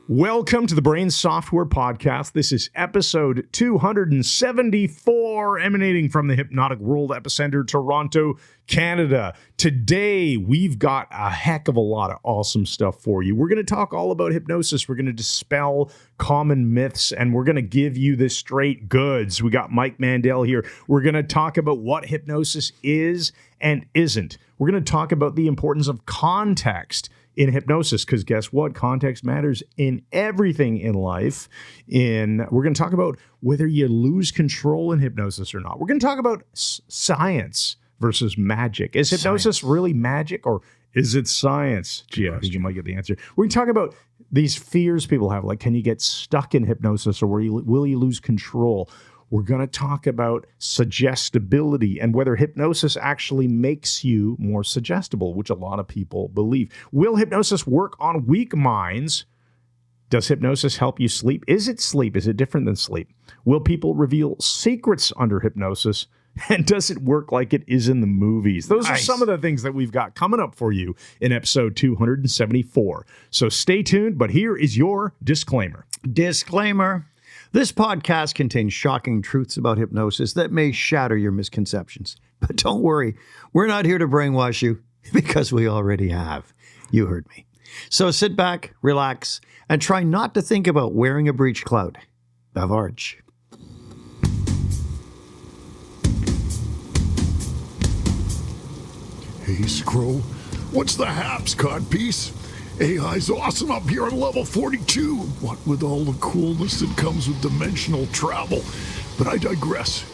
Welcome to the Brain Software Podcast. This is episode 274, emanating from the Hypnotic World Epicenter, Toronto, Canada. Today, we've got a heck of a lot of awesome stuff for you. We're going to talk all about hypnosis. We're going to dispel common myths, and we're going to give you the straight goods. We got Mike Mandel here. We're going to talk about what hypnosis is and isn't. We're going to talk about the importance of context in hypnosis, because guess what? Context matters in everything in life. We're going to talk about whether you lose control in hypnosis or not. We're going to talk about science versus magic. Is hypnosis really magic, or is it science? Gee, I think you might get the answer. We're going to talk about these fears people have, like, can you get stuck in hypnosis, or will you lose control? We're going to talk about suggestibility and whether hypnosis actually makes you more suggestible, which a lot of people believe. Will hypnosis work on weak minds? Does hypnosis help you sleep? Is it sleep? Is it different than sleep? Will people reveal secrets under hypnosis? And does it work like it is in the movies? Those are some of the things that we've got coming up for you in episode 274. So stay tuned, but here is your disclaimer. Disclaimer. This podcast contains shocking truths about hypnosis that may shatter your misconceptions. But don't worry, we're not here to brainwash you, because we already have. You heard me. So sit back, relax, and try not to think about wearing a breech clout. Bavarge. Hey, Scroll, what's the haps, codpiece? AI's awesome up here on level 42, what with all the coolness that comes with dimensional travel. But I digress.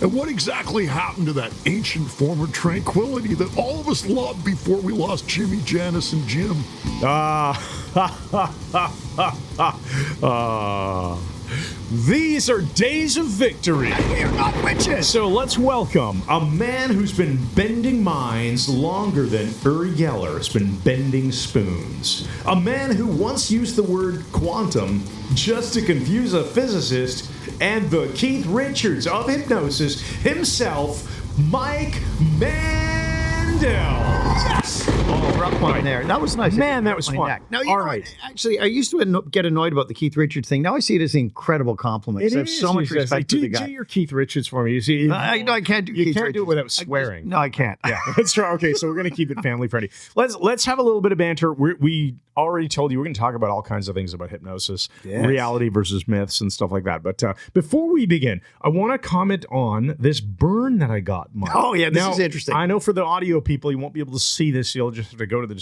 And what exactly happened to that ancient form of tranquility that all of us loved before we lost Jimmy, Janice, and Jim? These are days of victory. We are not witches. So let's welcome a man who's been bending minds longer than Uri Geller has been bending spoons. A man who once used the word quantum just to confuse a physicist, and the Keith Richards of hypnosis himself, Mike Mandel. Yes! Oh, rough one there. That was nice. Man, that was fun. Now, you know, actually, I used to get annoyed about the Keith Richards thing. Now I see it as an incredible compliment. I have so much respect for the guy. Do your Keith Richards for me. You see, I can't do Keith Richards. You can't do it without swearing. No, I can't. Yeah, that's right. Okay, so we're going to keep it family friendly. Let's have a little bit of banter. We already told you we're going to talk about all kinds of things about hypnosis, reality versus myths, and stuff like that. But before we begin, I want to comment on this burn that I got, Mike. Oh, yeah, this is interesting. I know for the audio people, you won't be able to see this. You'll just have to go to the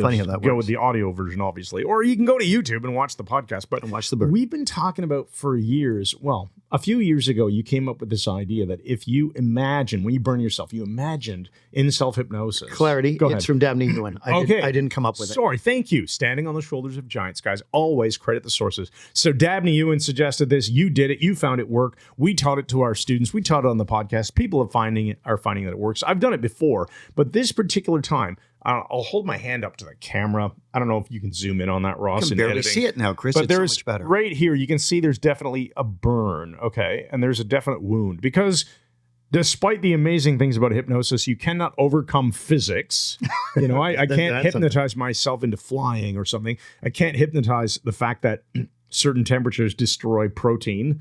Funny how that go works. with the audio version, obviously, or you can go to YouTube and watch the podcast. But watch the burn. We've been talking about for years. Well, a few years ago, you came up with this idea that if you imagine, when you burn yourself, you imagined in self-hypnosis. Clarity. Go ahead. It's from Dabney Ewan. I didn't come up with it. Sorry, thank you. Standing on the shoulders of giants, guys. Always credit the sources. So Dabney Ewan suggested this. You did it. You found it work. We taught it to our students. We taught it on the podcast. People are finding that it works. I've done it before, but this particular time, I'll hold my hand up to the camera. I don't know if you can zoom in on that, Ross. I can barely see it now, Chris. But it's there's so much better. Right here, you can see there's definitely a burn, okay? And there's a definite wound, because despite the amazing things about hypnosis, you cannot overcome physics. You know, I can't hypnotize myself into flying or something. I can't hypnotize the fact that certain temperatures destroy protein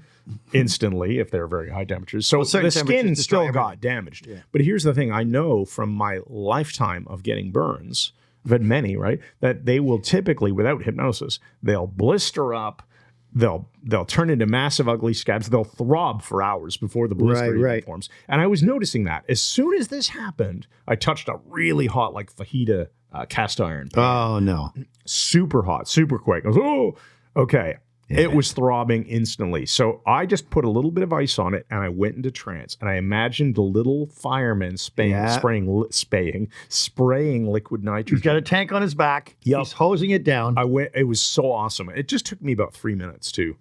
instantly if they're very high temperatures. So the skin still got damaged. Yeah. But here's the thing. I know from my lifetime of getting burns, I've had many, right, that they will typically, without hypnosis, they'll blister up, they'll turn into massive ugly scabs, they'll throb for hours before the blister even forms. And I was noticing that. As soon as this happened, I touched a really hot, like fajita cast iron pan. Oh, no. Super hot, super quick. I was, oh, okay. Yeah. It was throbbing instantly. So I just put a little bit of ice on it, and I went into trance. And I imagined the little fireman spraying liquid nitrogen. He's got a tank on his back. Yep. He's hosing it down. It was so awesome. It just took me about 3 minutes too.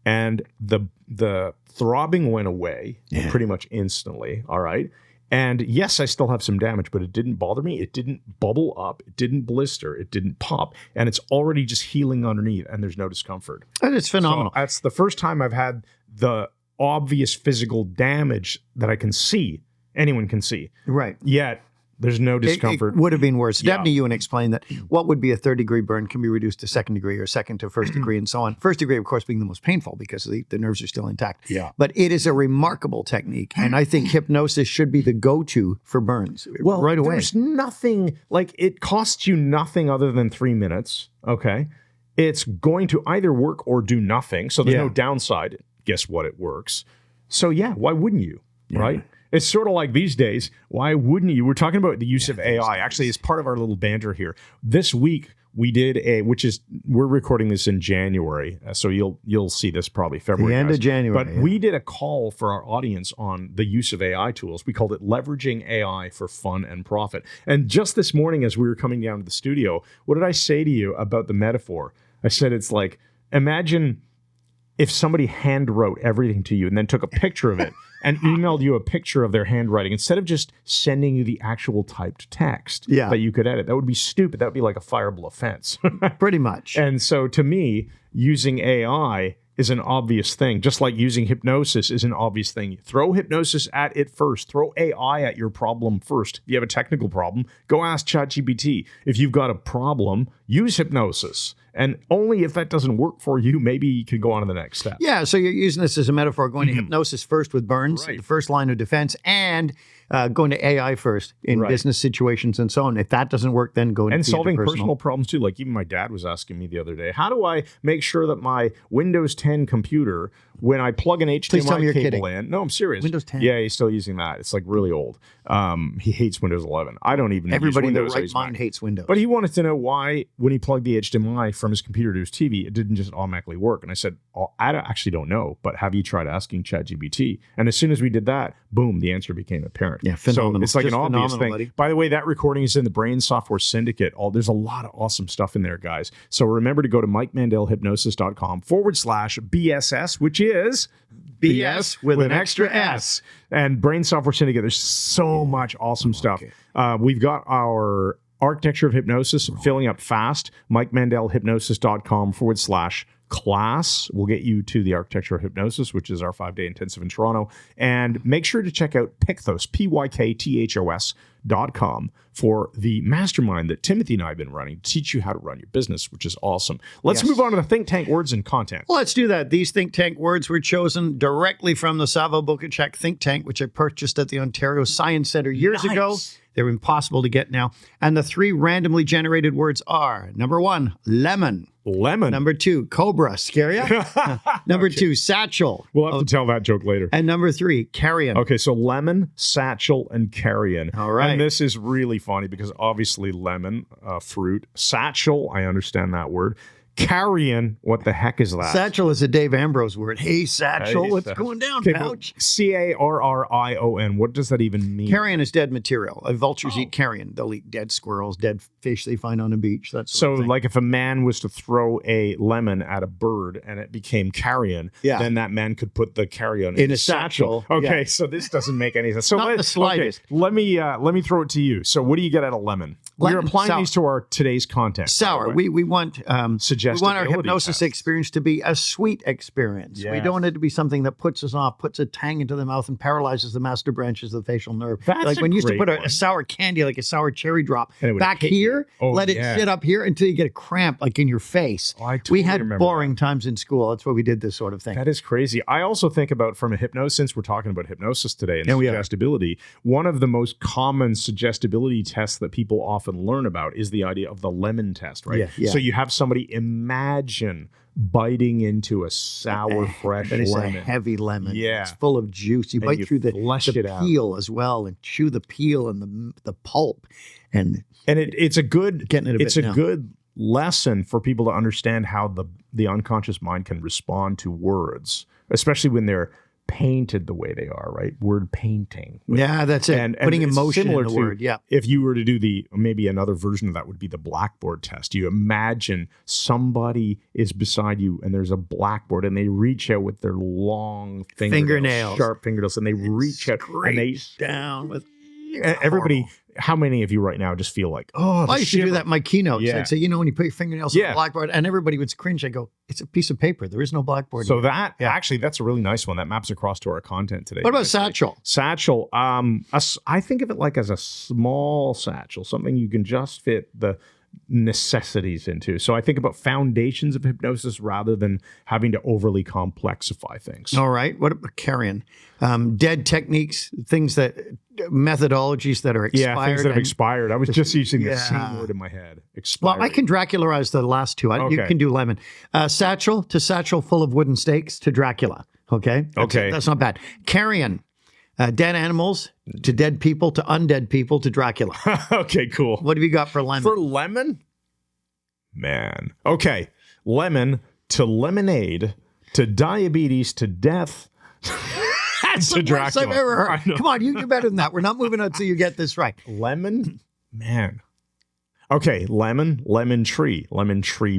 And the throbbing went away pretty much instantly. All right. And yes, I still have some damage, but it didn't bother me. It didn't bubble up. It didn't blister. It didn't pop. And it's already just healing underneath, and there's no discomfort. And it's phenomenal. So that's the first time I've had the obvious physical damage that I can see, anyone can see. Right. Yet There's no It discomfort. would have been worse. Yeah. Stephanie Ewan explained that what would be a third-degree burn can be reduced to second degree or second to first degree and so on. First degree, of course, being the most painful because the nerves are still intact. Yeah. But it is a remarkable technique, and I think hypnosis should be the go-to for burns right away. There's nothing, like, it costs you nothing other than 3 minutes, okay? It's going to either work or do nothing, so there's no downside. Guess what? It works. So, yeah, why wouldn't you, right? It's sort of like these days, why wouldn't you? We're talking about the use of AI. Actually, as part of our little banter here, this week we did we're recording this in January, so you'll see this probably February. The end of January. But we did a call for our audience on the use of AI tools. We called it Leveraging AI for Fun and Profit. And just this morning, as we were coming down to the studio, what did I say to you about the metaphor? I said, it's like, imagine if somebody hand wrote everything to you and then took a picture of it and emailed you a picture of their handwriting instead of just sending you the actual typed text that you could edit. That would be stupid. That would be like a fireable offense. Pretty much. And so to me, using AI is an obvious thing, just like using hypnosis is an obvious thing. Throw hypnosis at it first. Throw AI at your problem first. If you have a technical problem, go ask ChatGPT. If you've got a problem, use hypnosis. And only if that doesn't work for you, maybe you can go on to the next step. Yeah, so you're using this as a metaphor, going to hypnosis first with burns, the first line of defense, and going to AI first in business situations and so on. If that doesn't work, then go into and solving personal problems too. Like even my dad was asking me the other day, how do I make sure that my Windows 10 computer, when I plug an HDMI cable in, no, I'm serious. Windows 10? Yeah, he's still using that. It's like really old. He hates Windows 11. I don't even Everybody use in Windows. their right mind hates Windows. But he wanted to know why, when he plugged the HDMI from his computer to his TV, it didn't just automatically work. And I said, actually don't know, but have you tried asking ChatGPT? And as soon as we did that, boom, the answer became apparent. Yeah, phenomenal. So it's like Just an obvious thing. buddy. By the way, that recording is in the Brain Software Syndicate. There's a lot of awesome stuff in there, guys. So remember to go to MikeMandelHypnosis.com/BSS, which is BS with an extra S. And Brain Software Syndicate. There's so much awesome stuff. We've got our Architecture of Hypnosis filling up fast. MikeMandelHypnosis.com/class will get you to the Architecture of Hypnosis, which is our 5-day intensive in Toronto. And make sure to check out Pykthos, PYKTHOS.com for the mastermind that Timothy and I have been running to teach you how to run your business, which is awesome. Let's move on to the think tank words and content. Well, let's do that. These think tank words were chosen directly from the Savo Bukacek think tank, which I purchased at the Ontario Science Centre years ago. They're impossible to get now. And the 3 randomly generated words are, number 1, lemon. Lemon. Number 2, cobra. Scare ya? Number 2, satchel. We'll have to tell that joke later. And number 3, carrion. Okay, so lemon, satchel, and carrion. All right. And this is really funny because obviously lemon, fruit. Satchel, I understand that word. Carrion, what the heck is that? Satchel is a Dave Ambrose word. Hey, Satchel, Hey, what's Satchel. going down, Okay, pouch? Carrion. What does that even mean? Carrion is dead material. Vultures eat carrion. They'll eat dead squirrels, dead fish they find on a beach. That sort So, of thing. like, if a man was to throw a lemon at a bird and it became carrion, then that man could put the carrion In a satchel. Okay, Yeah. so this doesn't make any sense. So Not the slightest. Okay, let me throw it to you. So, what do you get out of lemon? We're Lemon, applying sour. these to our today's content. Sour. by the way. We want our Suggestibility hypnosis test. experience to be a sweet experience. We Yes. don't want it to be something that puts us off, puts a tang into the mouth, and paralyzes the master branches of the facial nerve. That's like a when you used to great put a one. sour candy, like a sour cherry drop, And it would back hit you. here, Oh, let it yeah. sit up here until you get a cramp, like in your face. Oh, I We totally had remember boring times in school. That's why we did this sort of thing. That is crazy. I also think about from a hypnosis, since we're talking about hypnosis today and Yeah, we are. suggestibility, one of the most common suggestibility tests that people often learn about is the idea of the lemon test, right? Yeah. So you have somebody imagine biting into a sour, fresh But it's lemon. a heavy lemon. Yeah. It's full of juice. You And bite you through the flush it out. peel as well and chew the peel and the pulp. And And it's a good Getting it a it's bit a now. good lesson for people to understand how the unconscious mind can respond to words, especially when they're painted the way they are, right? Word painting. yeah, that's it. And Putting it's emotion in similar the to word. Yeah. If you were to do maybe another version of that would be the blackboard test. You imagine somebody is beside you and there's a blackboard and they reach out with their long Fingernails. sharp fingernails, and they reach out and they down with everybody how many of you right now just feel like, oh, I used to do that in my keynotes. Yeah. I'd say, when you put your fingernails on the blackboard, and everybody would cringe. I go, it's a piece of paper. There is no blackboard. So actually, that's a really nice one. That maps across to our content today. What about Satchel? Satchel, I think of it like as a small satchel, something you can just fit the necessities into. So I think about foundations of hypnosis rather than having to overly complexify things. All right. What about Carrion? Dead techniques, methodologies that are expired. Yeah, things that have expired. I was just using the same word in my head. Expired. Well, I can Dracularize the last two. You can do lemon. Satchel to satchel full of wooden stakes to Dracula. Okay? That's not bad. Carrion. Dead animals to dead people to undead people to Dracula. Okay, cool. What have you got for lemon? For lemon? Man. Okay. Lemon to lemonade to diabetes to death. That's the worst I've ever heard. Come on, you do better than that. We're not moving on until you get this right. Lemon? Man. Okay, lemon tree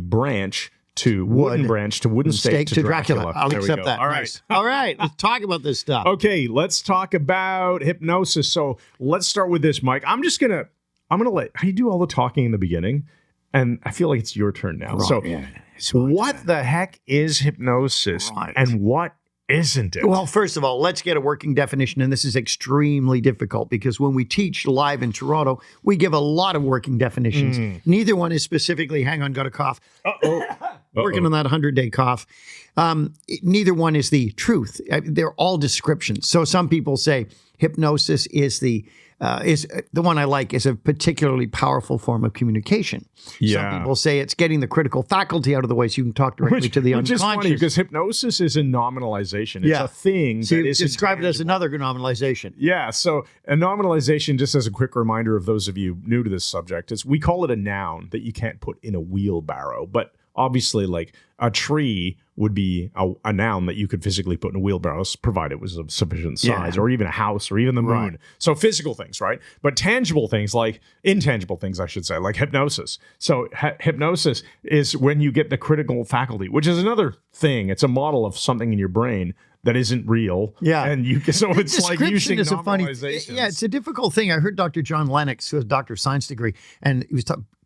branch to wooden branch to wooden stake to Dracula. I'll accept that. All right. Nice. All right. Let's talk about this stuff. Okay, let's talk about hypnosis. So let's start with this, Mike. I'm gonna let you do all the talking in the beginning, and I feel like it's your turn now. Right, So what the heck is hypnosis and what isn't it? Well, first of all, let's get a working definition, and this is extremely difficult because when we teach live in Toronto, we give a lot of working definitions. Neither one is specifically, hang on, got a cough. Working on that 100-day cough. Neither one is the truth. They're all descriptions. So some people say hypnosis is the one I like, is a particularly powerful form of communication. Yeah. Some people say it's getting the critical faculty out of the way so you can talk directly to the unconscious. Which is funny because hypnosis is a nominalization. It's a thing so that is describe it as another nominalization. Yeah. So a nominalization, just as a quick reminder of those of you new to this subject, is we call it a noun that you can't put in a wheelbarrow. But obviously, like a tree would be a noun that you could physically put in a wheelbarrow, provided it was of sufficient size, or even a house, or even the moon. Right. So physical things, right? But tangible things, like intangible things, I should say, like hypnosis. So hypnosis is when you get the critical faculty, which is another thing. It's a model of something in your brain that isn't real. Yeah. And so it's like using normalizations. It's a difficult thing. I heard Dr. John Lennox, who has a Doctor of Science degree, and he was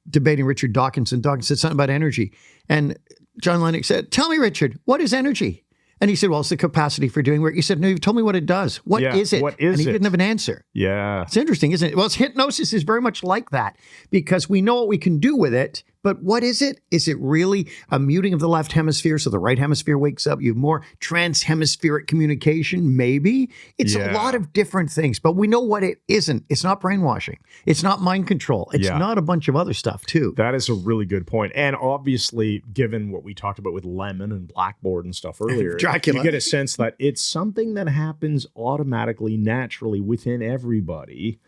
debating Richard Dawkins, and Dawkins said something about energy. And John Lennox said, tell me, Richard, what is energy? And he said, well, it's the capacity for doing work. He said, no, you've told me what it does. What is it? What is and he it? didn't have an answer. Yeah. It's interesting, isn't it? Well, hypnosis is very much like that because we know what we can do with it, but what is it? Is it really a muting of the left hemisphere so the right hemisphere wakes up? You have more trans-hemispheric communication? Maybe. It's a lot of different things, but we know what it isn't. It's not brainwashing. It's not mind control. It's not a bunch of other stuff, too. That is a really good point. And obviously, given what we talked about with lemon and blackboard and stuff earlier, Dracula. You get a sense that it's something that happens automatically, naturally within everybody.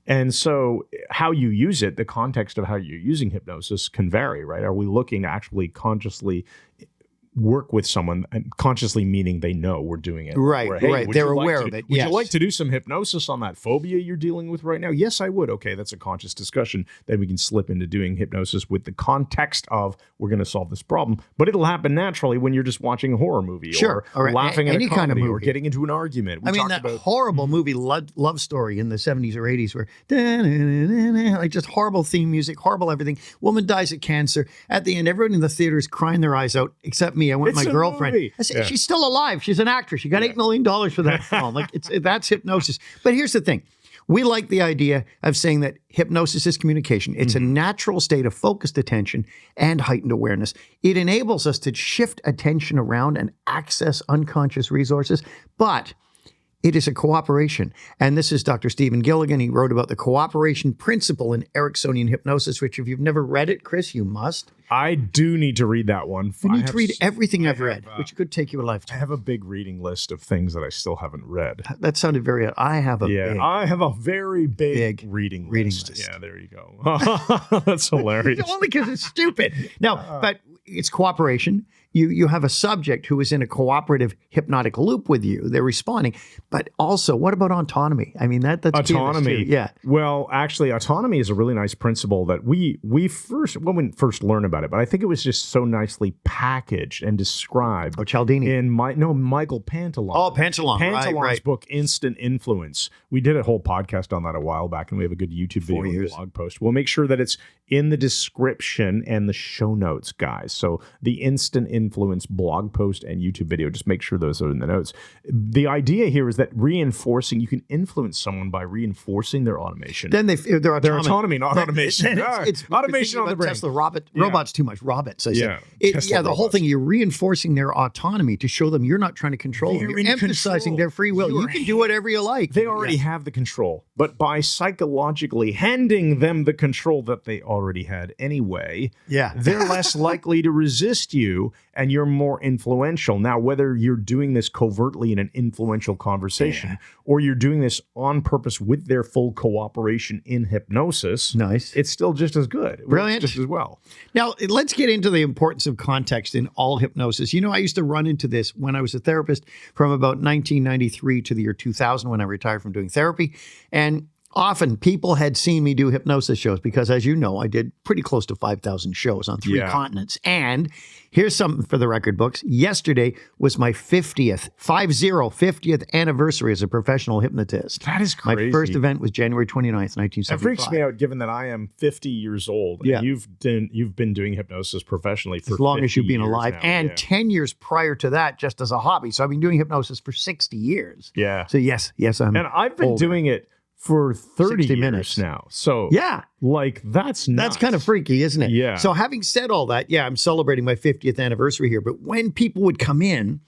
And so how you use it, the context of how you're using hypnosis can vary, right? Are we looking to actually consciously work with someone, and consciously meaning they know we're doing it? Right, or, hey, right. They're aware of it. Would you like to do some hypnosis on that phobia you're dealing with right now? Yes, I would. Okay, that's a conscious discussion. Then we can slip into doing hypnosis with the context of we're going to solve this problem. But it'll happen naturally when you're just watching a horror movie or laughing at any a comedy kind of movie. Or getting into an argument. I mean, that horrible movie Love Story in the 70s or 80s where like just horrible theme music, horrible everything. Woman dies of cancer. At the end, everyone in the theater is crying their eyes out except me. I went with my girlfriend. I said, she's still alive. She's an actress. She got $8 million for that film. Like that's hypnosis. But here's the thing. We like the idea of saying that hypnosis is communication. It's a natural state of focused attention and heightened awareness. It enables us to shift attention around and access unconscious resources, but it is a cooperation. And this is Dr. Stephen Gilligan. He wrote about the cooperation principle in Ericksonian hypnosis, which if you've never read it, Chris, you must. I do need to read that one. You need to read everything I've read, which could take you a lifetime. I have a big reading list of things that I still haven't read. That sounded very, I have a very big reading list. Yeah, there you go. That's hilarious. Only because it's stupid. No, but it's cooperation. you have a subject who is in a cooperative hypnotic loop with you. They're responding. But also, what about autonomy? I mean, that's autonomy. Yeah. Well, actually, autonomy is a really nice principle that we first learn about it, but I think it was just so nicely packaged and described. Oh, Cialdini. In Michael Pantalon. Oh, Pantalon. Pantalon's Right. book, Instant Influence. We did a whole podcast on that a while back, and we have a good YouTube video and blog post. We'll make sure that it's in the description and the show notes, guys. So the Instant Influence blog post and YouTube video, just make sure those are in the notes. The idea here is that you can influence someone by reinforcing their automation. Then their autonomy, not automation. It's automation on the brain. Tesla robots too much. Robots, I said. Tesla the whole thing, you're reinforcing their autonomy to show them you're not trying to control them. You're emphasizing their free will. You can do whatever you like. They already have the control, but by psychologically handing them the control that they already had anyway, they're less likely to resist you, and you're more influential. Now, whether you're doing this covertly in an influential conversation or you're doing this on purpose with their full cooperation in hypnosis, it's still just as good. It Brilliant. works just as well. Now, let's get into the importance of context in all hypnosis. You know, I used to run into this when I was a therapist from about 1993 to the year 2000 when I retired from doing therapy. And often people had seen me do hypnosis shows because, as you know, I did pretty close to 5,000 shows on 3 continents. And here's something for the record books. Yesterday was my 50th anniversary as a professional hypnotist. That is crazy. My first event was January 29th, 1975. That freaks me out given that I am 50 years old. And you've been doing hypnosis professionally for as long as you've been years alive. now. And 10 years prior to that, just as a hobby. So I've been doing hypnosis for 60 years. Yeah. So yes, I'm And I've been doing it for 30 years minutes now. So like that's nuts. That's kind of freaky, isn't it? Yeah. So having said all that, I'm celebrating my 50th anniversary here. But when people would come in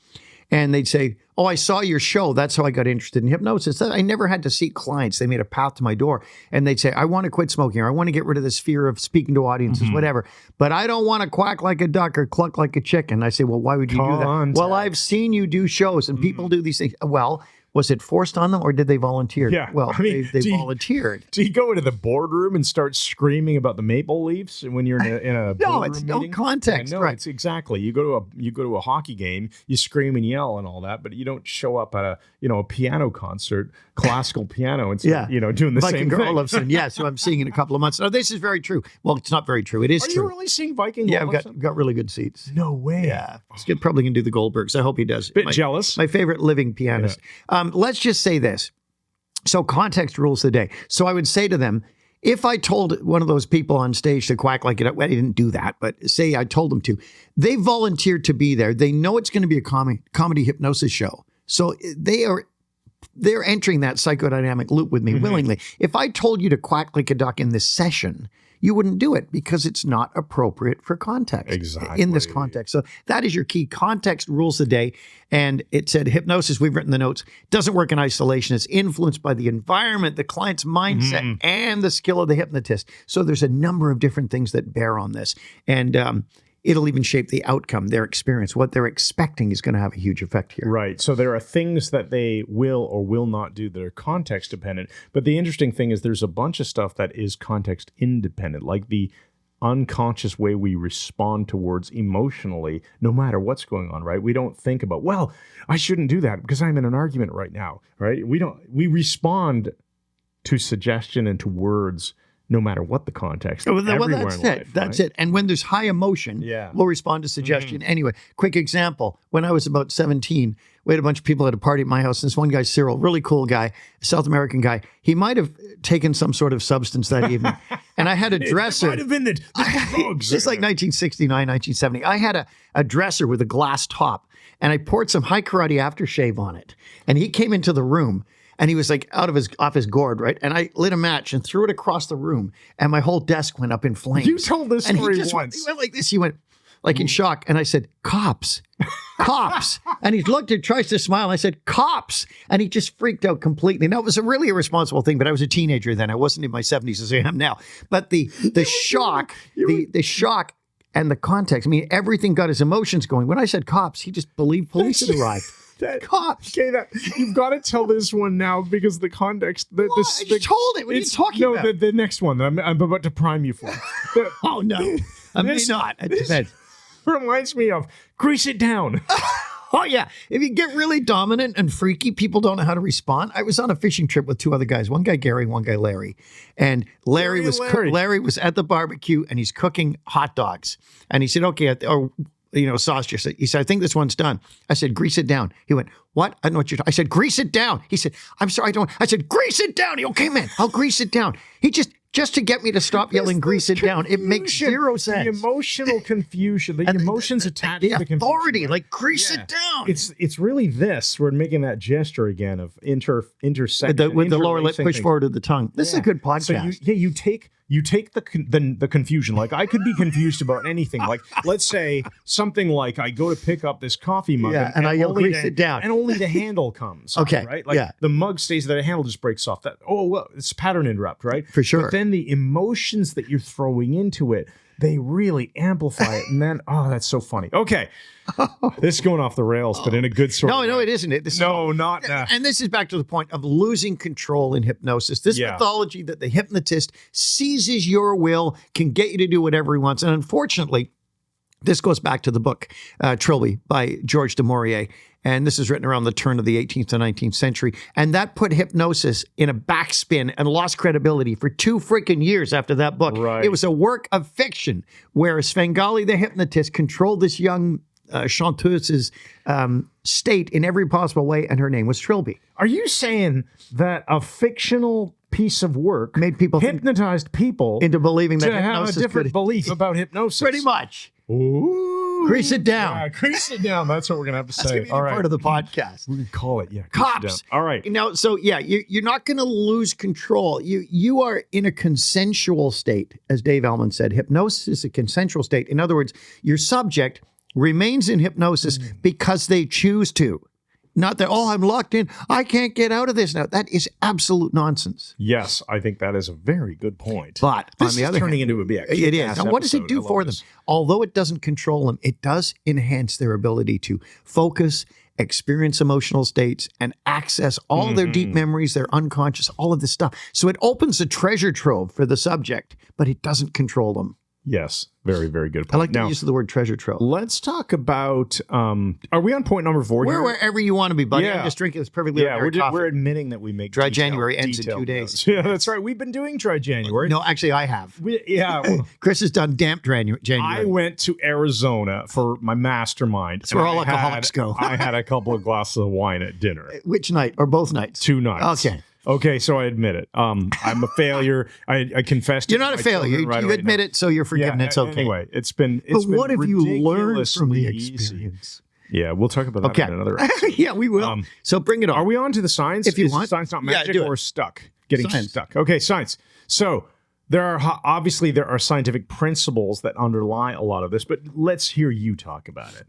and they'd say, "Oh, I saw your show. That's how I got interested in hypnosis." I never had to seek clients. They made a path to my door. And they'd say, "I want to quit smoking, or I want to get rid of this fear of speaking to audiences, whatever. But I don't want to quack like a duck or cluck like a chicken." I say, "Well, why would you do that?" "Well, I've seen you do shows and people do these things." Well, was it forced on them or did they volunteer? Yeah. Well, I mean, they volunteered. Do you go into the boardroom and start screaming about the Maple Leafs when you're in a No, boardroom it's meeting? no context. No, right. it's exactly. You go to a hockey game, you scream and yell and all that, but you don't show up at a piano concert, classical piano, and start, doing the Viking same thing. Olufsen, who I'm seeing in a couple of months. No, this is very true. Well, it's not very true. It is Are true. you really seeing Viking Yeah, Olufsen? I've got really good seats. No way. Yeah. He's probably going to do the Goldbergs. I hope he does. Bit jealous. My favorite living pianist. Let's just say this. So context rules the day. So I would say to them, if I told one of those people on stage to quack like it, well, I didn't do that, but say I told them to, they volunteered to be there. They know it's going to be a comedy hypnosis show. So they're entering that psychodynamic loop with me willingly. If I told you to quack like a duck in this session, you wouldn't do it because it's not appropriate for context. Exactly. In this context. So that is your key. Context rules the day. And it said hypnosis, we've written the notes, doesn't work in isolation. It's influenced by the environment, the client's mindset, and the skill of the hypnotist. So there's a number of different things that bear on this. And it'll even shape the outcome, their experience. What they're expecting is going to have a huge effect here. Right. So there are things that they will or will not do that are context dependent. But the interesting thing is there's a bunch of stuff that is context independent, like the unconscious way we respond towards emotionally, no matter what's going on, right? We don't think about, well, I shouldn't do that because I'm in an argument right now, right? We respond to suggestion and to words no matter what the context. Well, that's it. Life, that's right? it. And when there's high emotion, we'll respond to suggestion. Anyway, quick example. When I was about 17, we had a bunch of people at a party at my house. And this one guy, Cyril, really cool guy, South American guy. He might have taken some sort of substance that evening. And I had a dresser. It might have been the drugs. It's like 1969, 1970. I had a dresser with a glass top. And I poured some high karate aftershave on it. And he came into the room. And he was like off his gourd, right? And I lit a match and threw it across the room, and my whole desk went up in flames. You told this story once. He went like this. He went like in shock, and I said, "Cops, cops!" And he looked and tries to smile. And I said, "Cops!" And he just freaked out completely. Now it was a really irresponsible thing, but I was a teenager then. I wasn't in my 70s as I am now. But the shock, the shock, and the context. I mean, everything got his emotions going. When I said cops, he just believed police had arrived. Cops. Okay, you've got to tell this one now because the context. I just told it. What are you talking about? The next one that I'm about to prime you for. Oh no, I may not. It depends. reminds me of Grease It Down. Oh, yeah. If you get really dominant and freaky, people don't know how to respond. I was on a fishing trip with two other guys, one guy, Gary, one guy, Larry. And Larry was at the barbecue and he's cooking hot dogs. And he said, okay, sausage. He said, I think this one's done. I said, grease it down. He went, what? I don't know what you're talking. I said, grease it down. He said, I'm sorry, I don't. I said, grease it down. He, okay, man, I'll grease it down. He just to get me to stop yelling, grease it down. It makes zero sense. The emotional confusion, the emotions attached to the confusion. Authority, like grease it down. It's really this. We're making that gesture again of intersection. With the lower lip push forward of the tongue. This is a good podcast. So you take the confusion. Like I could be confused about anything. Like let's say something like I go to pick up this coffee mug and I yell, grease it down. And only the handle comes. Okay. Right? Like the mug stays there, the handle just breaks off. It's a pattern interrupt, right? For sure. But then the emotions that you're throwing into it, they really amplify it. And then, that's so funny. Okay. This is going off the rails, but in a good sort of way. No, it isn't. And this is back to the point of losing control in hypnosis. This mythology that the hypnotist seizes your will, can get you to do whatever he wants. And unfortunately, this goes back to the book Trilby by George de Maurier. And this is written around the turn of the 18th to 19th century. And that put hypnosis in a backspin and lost credibility for 2 freaking years after that book. Right. It was a work of fiction where Svengali the hypnotist controlled this young chanteuse's state in every possible way, and her name was Trilby. Are you saying that a fictional piece of work made people hypnotized people into believing that to have a different belief about hypnosis? Pretty much. Ooh. Grease it down. Yeah, grease it down. That's what we're going to have to say. That's going to be All right. part of the podcast. We can call it, Cops. All right. Now, so you're not going to lose control. You are in a consensual state, as Dave Ellman said. Hypnosis is a consensual state. In other words, your subject remains in hypnosis because they choose to. Not that, I'm locked in. I can't get out of this now. That is absolute nonsense. Yes, I think that is a very good point. But this on the other turning hand, into a BX. it is. And what does it do for them? Although it doesn't control them, it does enhance their ability to focus, experience emotional states, and access all their deep memories, their unconscious, all of this stuff. So it opens a treasure trove for the subject, but it doesn't control them. Yes, very, very good point. I like the use of the word treasure trove. Let's talk about, are we on point number 4 here? Wherever you want to be, buddy. Yeah. I'm just drinking this perfectly we're admitting that we make Dry January ends in 2 days. Notes. Yeah, that's right. We've been doing Dry January. No, actually, I have. Chris has done damp January. I went to Arizona for my mastermind. That's where all alcoholics go. I had a couple of glasses of wine at dinner. Which night? Or both nights? 2 nights. Okay, so I admit it. I'm a failure. I confess to You're not a failure. You admit it, so you're forgiven. It's okay. Anyway, it's been what have you learned from the easy. experience? Yeah, we'll talk about that in another episode. Yeah, we will. So bring it on. Are we on to the science? If you want. Science not magic or stuck? Getting stuck. Okay, science. So there are scientific principles that underlie a lot of this, but let's hear you talk about it.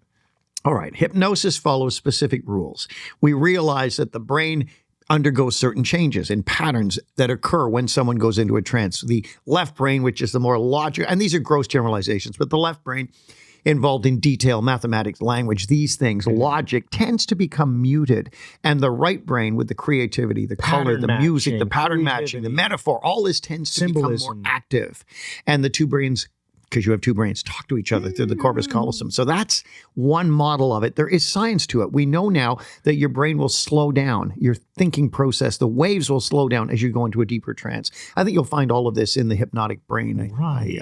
All right. Hypnosis follows specific rules. We realize that the brain undergoes certain changes and patterns that occur when someone goes into a trance. The left brain, which is the more logical, and these are gross generalizations, but the left brain involved in detail, mathematics, language, these things, logic tends to become muted. And the right brain with the creativity, the color, the music, the pattern matching, the metaphor, all this tends to become more active. And the two brains, because you have two brains, talk to each other through the corpus callosum. So that's one model of it. There is science to it. We know now that your brain will slow down, your thinking process, the waves will slow down as you go into a deeper trance. I think you'll find all of this in the Hypnotic Brain. Right.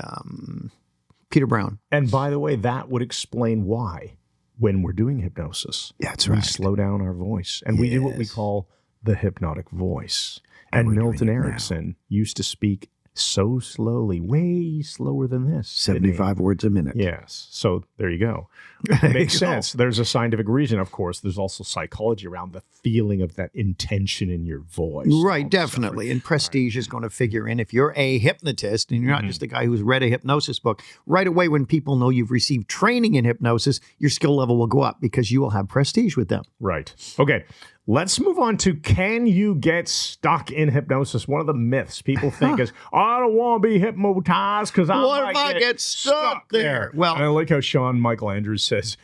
Peter Brown. And by the way, that would explain why when we're doing hypnosis, that's right, we slow down our voice and we do what we call the hypnotic voice. And Milton Erickson used to speak so slowly, way slower than this. 75 words a minute. Yes. So there you go. It makes sense. There's a scientific reason, of course. There's also psychology around the feeling of that intention in your voice. Right, definitely. And prestige is going to figure in. If you're a hypnotist and you're not just a guy who's read a hypnosis book, right away when people know you've received training in hypnosis, your skill level will go up because you will have prestige with them. Right. Okay. Let's move on to, can you get stuck in hypnosis? One of the myths people think is, I don't want to be hypnotized because What if I get stuck there? Well, and I like how Sean Michael Andrews says,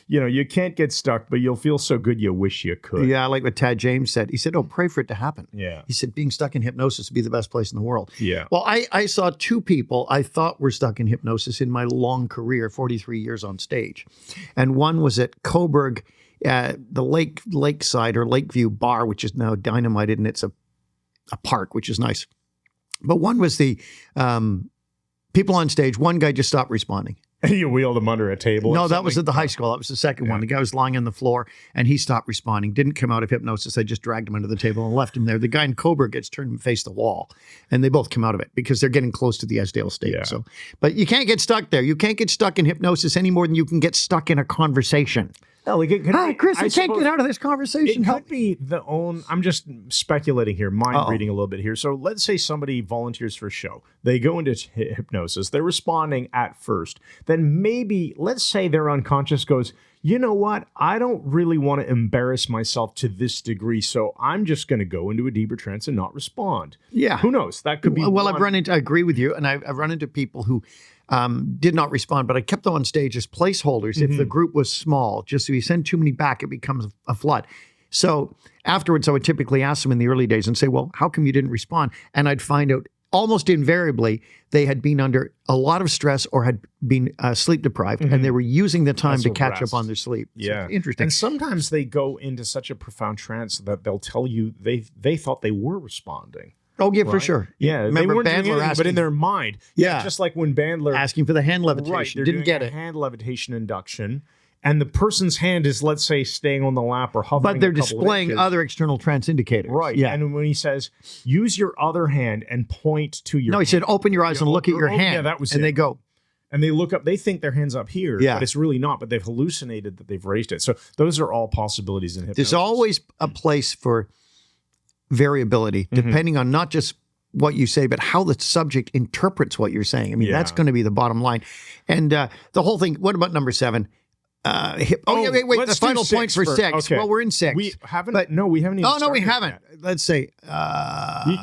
you can't get stuck, but you'll feel so good you wish you could. yeah, I like what Tad James said. He said, oh, pray for it to happen. Yeah. He said, being stuck in hypnosis would be the best place in the world. Yeah. Well, I saw two people I thought were stuck in hypnosis in my long career, 43 years on stage. And one was at Coburg, the Lakeside or Lakeview Bar, which is now dynamited, and it's a park, which is nice. But one was the people on stage. One guy just stopped responding. You wheeled him under a table. No, that was at the high school. That was the second one. The guy was lying on the floor and he stopped responding. Didn't come out of hypnosis. I just dragged him under the table and left him there. The guy in Coburg gets turned and faced the wall, and they both come out of it because they're getting close to the Esdale state. Yeah. So, but you can't get stuck there. You can't get stuck in hypnosis any more than you can get stuck in a conversation. No, like Hi, Chris, I can't get out of this conversation. It could be I'm just speculating here, mind reading a little bit here. So let's say somebody volunteers for a show. They go into hypnosis. They're responding at first. Then maybe, let's say their unconscious goes, you know what? I don't really want to embarrass myself to this degree, so I'm just going to go into a deeper trance and not respond. Yeah. Who knows? That could be Well, I agree with you, and I've run into people who did not respond, but I kept them on stage as placeholders. If the group was small, just if you send too many back, it becomes a flood. So afterwards, I would typically ask them in the early days and say, well, how come you didn't respond? And I'd find out almost invariably they had been under a lot of stress or had been sleep deprived, and they were using the time to catch up on their sleep. Yeah. So interesting. And sometimes they go into such a profound trance that they'll tell you they thought they were responding. Oh, yeah, for sure. Yeah, Remember they weren't doing Bandler anything, asking, but in their mind. Yeah. Just like when Bandler... asking for the hand Right, levitation. they're Didn't doing get a it. hand levitation induction, and the person's hand is, let's say, staying on the lap or hovering But they're a couple of displaying inches. other external trance indicators. Right, Yeah. and when he says, use your other hand and point to your No, he said, open your eyes and look at your hand. Yeah, that was and it. they go, And they look up, they think their hand's up here, Yeah. but it's really not, but they've hallucinated that they've raised it. So those are all possibilities in hypnosis. there's always a place for variability, depending on not just what you say, but how the subject interprets what you're saying. I mean, that's going to be the bottom line. And the whole thing, what about number 7? Wait, the let's final do point for 6. Okay. Well, we're in 6. We haven't, But- we haven't even Oh, no, we started haven't. yet. Let's say,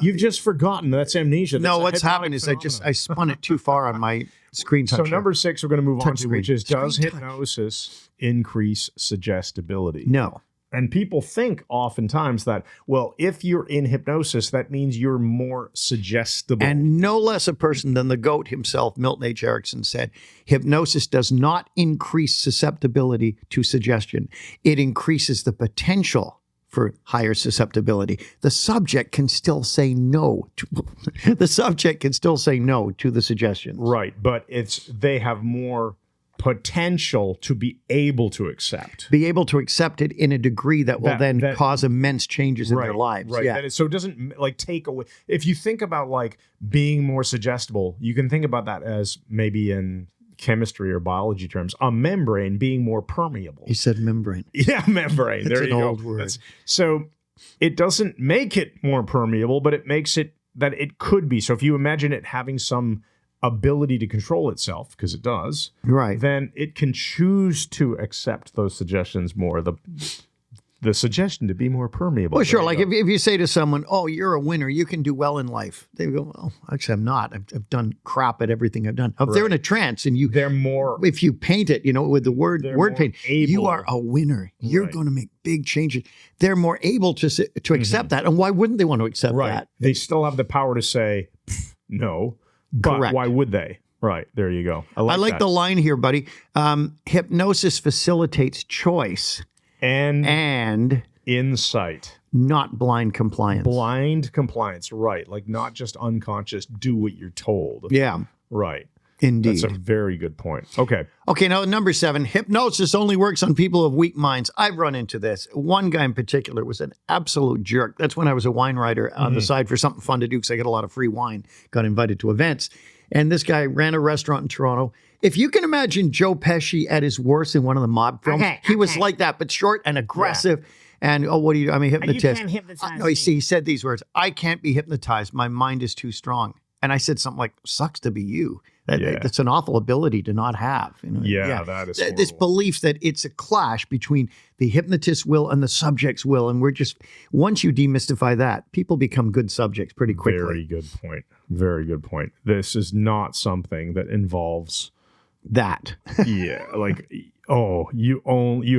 You've just forgotten. That's amnesia. no, That's a what's hypnotic happened is phenomenon. I spun it too far on my screen touch. So number 6 we're going to move on Touch to, screen. which is, does Screen touch. hypnosis increase suggestibility? No. And people think oftentimes that, well, if you're in hypnosis, that means you're more suggestible. And no less a person than the GOAT himself, Milton H. Erickson, said, hypnosis does not increase susceptibility to suggestion. It increases the potential for higher susceptibility. The subject can still say no to the suggestions. Right, but they have more potential to be able to accept. Be able to accept it in a degree that will then cause immense changes in their lives. Right. Yeah. So it doesn't take away. If you think about being more suggestible, you can think about that as maybe in chemistry or biology terms, a membrane being more permeable. He said membrane. Yeah, membrane. It's There an you go. old word. So it doesn't make it more permeable, but it makes it that it could be. So if you imagine it having some ability to control itself, because it does, Right. then it can choose to accept those suggestions more. The suggestion to be more permeable. Well, sure. There Like you go. if you say to someone, "Oh, you're a winner. You can do well in life," they go, "Well, actually, I'm not. I've done crap at everything I've done." If they're in a trance and they're more if you paint it, with the word more paint, you able. are a winner. You're Right. going to make big changes. They're more able to accept that, and why wouldn't they want to accept right. that? They still have the power to say no, but Correct. why would they? Right. There you go. I like that. the line here, buddy. Hypnosis facilitates choice and insight. not blind compliance. Blind compliance, right. Like not just unconscious, do what you're told. Yeah, Right. indeed. That's a very good point. Okay. Okay, now number 7, hypnosis only works on people of weak minds. I've run into this. One guy in particular was an absolute jerk. That's when I was a wine writer on the side for something fun to do because I got a lot of free wine, got invited to events. And this guy ran a restaurant in Toronto. If you can imagine Joe Pesci at his worst in one of the mob films, he was like that, but short and aggressive. And, what do you, I'm a hypnotist. You can't hypnotize No, me. he said these words, "I can't be hypnotized. My mind is too strong." And I said something like, "Sucks to be you." That's an awful ability to not have. That is this horrible. belief that it's a clash between the hypnotist's will and the subject's will. And once you demystify that, people become good subjects pretty quickly. Very good point. Very good point. This is not something that involves that. You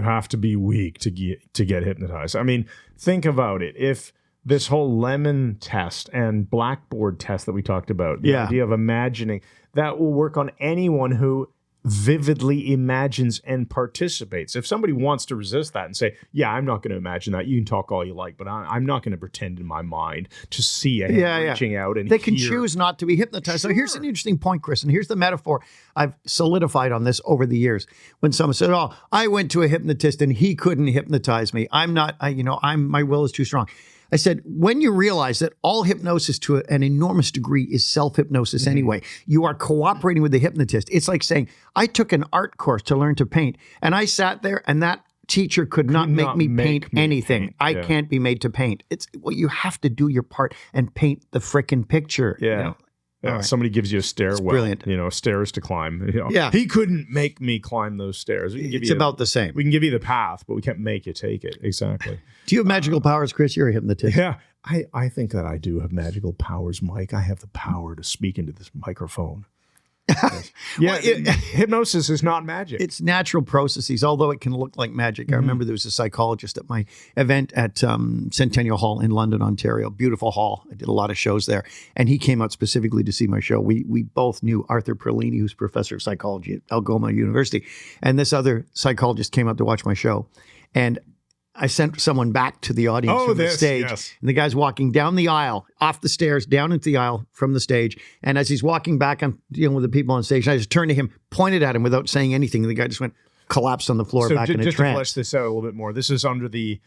have to be weak to get hypnotized. I mean, think about it. If this whole lemon test and blackboard test that we talked about, the idea of imagining, that will work on anyone who vividly imagines and participates. If somebody wants to resist that and say, yeah, I'm not going to imagine that, you can talk all you like, but I'm not going to pretend in my mind to see a hand reaching out and they can choose not to be hypnotized. Sure. So here's an interesting point, Chris, and here's the metaphor I've solidified on this over the years. When someone said, oh, I went to a hypnotist and he couldn't hypnotize me. My will is too strong. I said, when you realize that all hypnosis to an enormous degree is self-hypnosis anyway, you are cooperating with the hypnotist. It's like saying, I took an art course to learn to paint, and I sat there and that teacher could not make me paint anything. I can't be made to paint. You have to do your part and paint the frickin' picture. Yeah. Right. Somebody gives you a stairwell, brilliant. Stairs to climb. He couldn't make me climb those stairs. It's about the same. We can give you the path, but we can't make you take it. Exactly. Do you have magical powers, Chris? You're a hypnotist. Yeah, I think that I do have magical powers, Mike. I have the power to speak into this microphone. Hypnosis is not magic. It's natural processes, although it can look like magic. I remember there was a psychologist at my event at Centennial Hall in London, Ontario. Beautiful hall. I did a lot of shows there. And he came out specifically to see my show. We both knew Arthur Perlini, who's professor of psychology at Algoma University. And this other psychologist came out to watch my show. And I sent someone back to the audience from the stage. Yes. And the guy's walking down the aisle, off the stairs, down into the aisle from the stage. And as he's walking back, I'm dealing with the people on stage. And I just turned to him, pointed at him without saying anything. And the guy just collapsed on the floor back in a trance. Just to flesh this out a little bit more, this is under the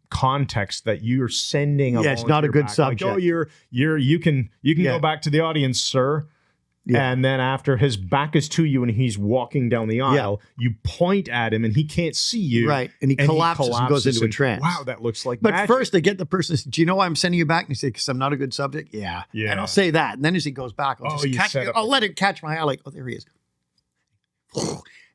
context that you're sending. It's not a good subject. Like, you can go back to the audience, sir. Yeah. And then after his back is to you and he's walking down the aisle, you point at him and he can't see you. Right. And he collapses and goes into a trance. Wow, that looks like magic. But first I get the person, do you know why I'm sending you back? And he said, because I'm not a good subject? Yeah. And I'll say that. And then as he goes back, I'll let it catch my eye like, oh, there he is.